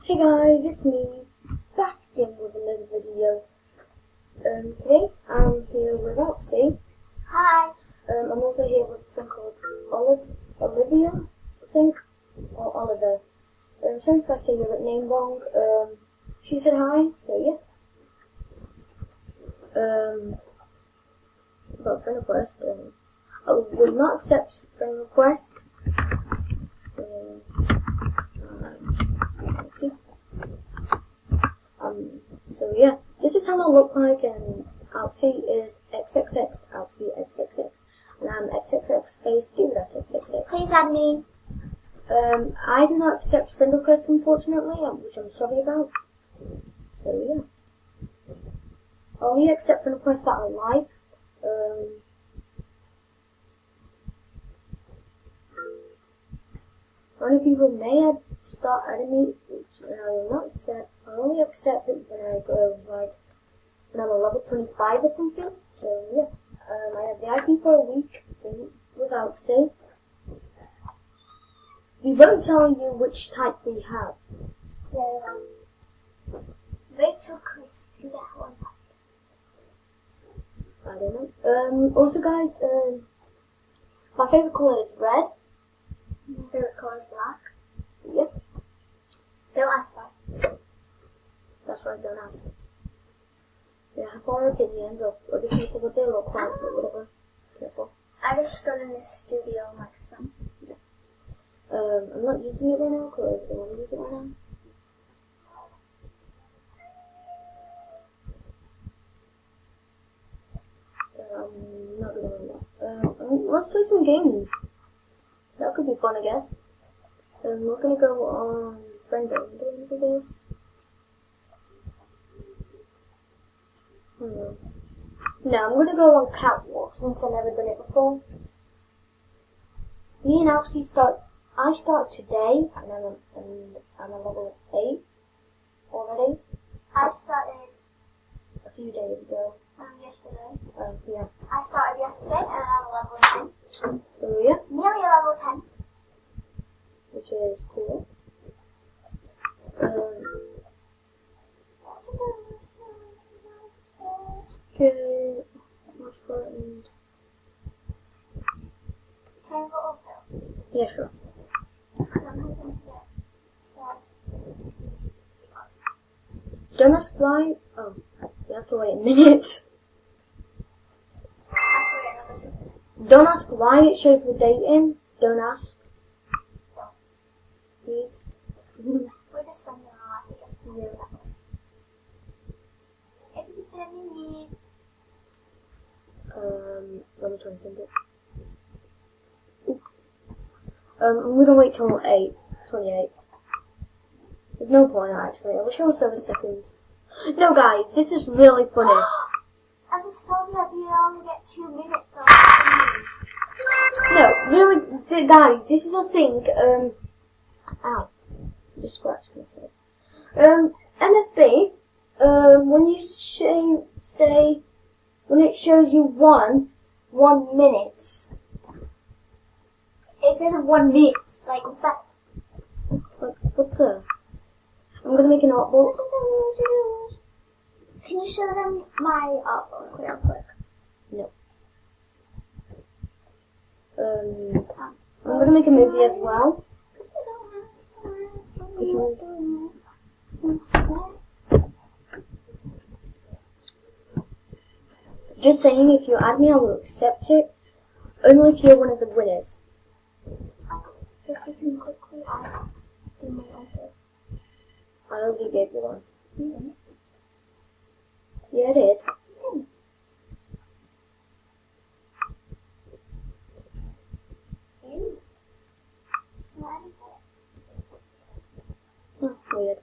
Hey guys, it's me, back again with another video. Today I'm here with Roxy. Hi. I'm also here with a friend called Olivia, I think, or Oliver. Sorry if I say your name wrong. She said hi, so yeah. About friend request. I will not accept friend request. Let's see. So yeah, this is how I look like, and Alcy is XXX, Alcy XXX, and I'm XXX space dude, that's XXX. Please add me. I do not accept friend requests, unfortunately, which I'm sorry about. So yeah, I only accept friend requests that I like. Only people may start adding me, which I will not accept. I only accept it when I go like when I'm a level 25 or something. So yeah, I have the IP for a week. So without say, we won't tell you which type we have. Yeah. Rachel Crisp. Who the hell is that? I don't know. Also, guys, my favorite color is red. My favorite color is black. Yep, Don't ask why. that's right. Don't ask. They have our opinions of other people, what they look like, but whatever. Careful. I just stood in this studio microphone. I'm not using it right now because I don't want to use it right now. I'm not doing it right now. Let's play some games. That could be fun, I guess. We're gonna go on friend-owned games, I guess. No, I'm gonna go on Catwalk since I've never done it before. Me and Alcy I start today, and I'm a level 8 already. I started A few days ago. yesterday. Yeah. I started yesterday and I'm a level 10. So yeah, Nearly a level 10. which is cool. Okay, my friend. Can I go also? Yeah, sure. I'm hoping to get so. Don't ask why. Oh, you have to wait a minute. I have to wait another 2 minutes. Don't ask why it shows the date in. Don't ask. Please. We're just spending our life, I guess. Yeah. If you spend me, Let me try and send it. I'm gonna wait till 8:28. There's no point actually. I wish I was 7 seconds. No, guys, this is really funny. as a Soviet, you only get 2 minutes of No, really, guys, this is a thing. Ow, just scratched myself. MSB. When you say when it shows you 1 minute. It says 1 minute, like that. Like, what the? I'm gonna make an artbook. Can you show them my artbook real quick? No. I'm gonna make a movie as well. Just saying, if you add me, I will accept it. Only if you're one of the winners. Just so you can quickly do my artbook. I already gave you one. Mm-hmm. Yeah, I did. Oh, weird.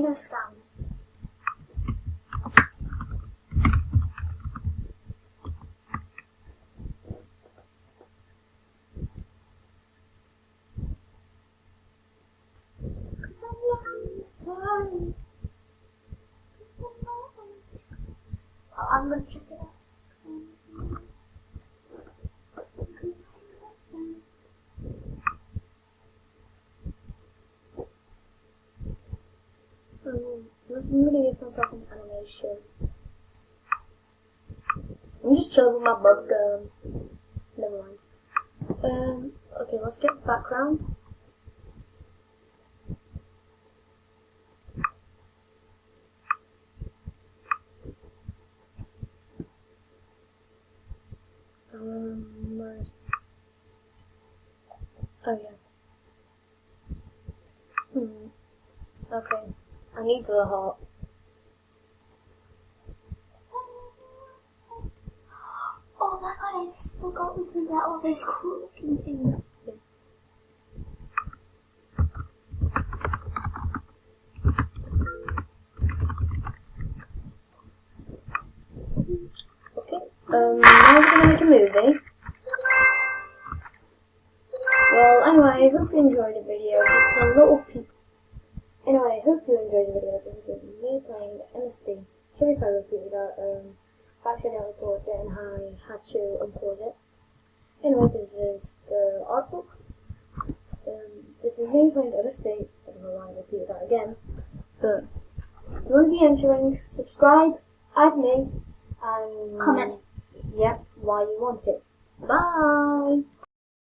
no scams. I'm gonna check it out. I'm gonna give myself an animation. I'm just chilling with my bug. Never mind. Okay, let's get the background. Oh yeah. Okay. I need the heart. Oh my god, I just forgot we can get all those cool looking things. Okay. Now we're gonna make a movie. Well, anyway, I hope you enjoyed the video. Just a little peek. Anyway, I hope you enjoyed the video. This is me playing MSP. Sorry if I repeated that. I accidentally paused it and I had to unpause it. Anyway, this is the art book. This is me playing MSP. I don't know why I repeated that again. But if you want to be entering, subscribe, add me, and Comment. yeah, why you want it. Bye!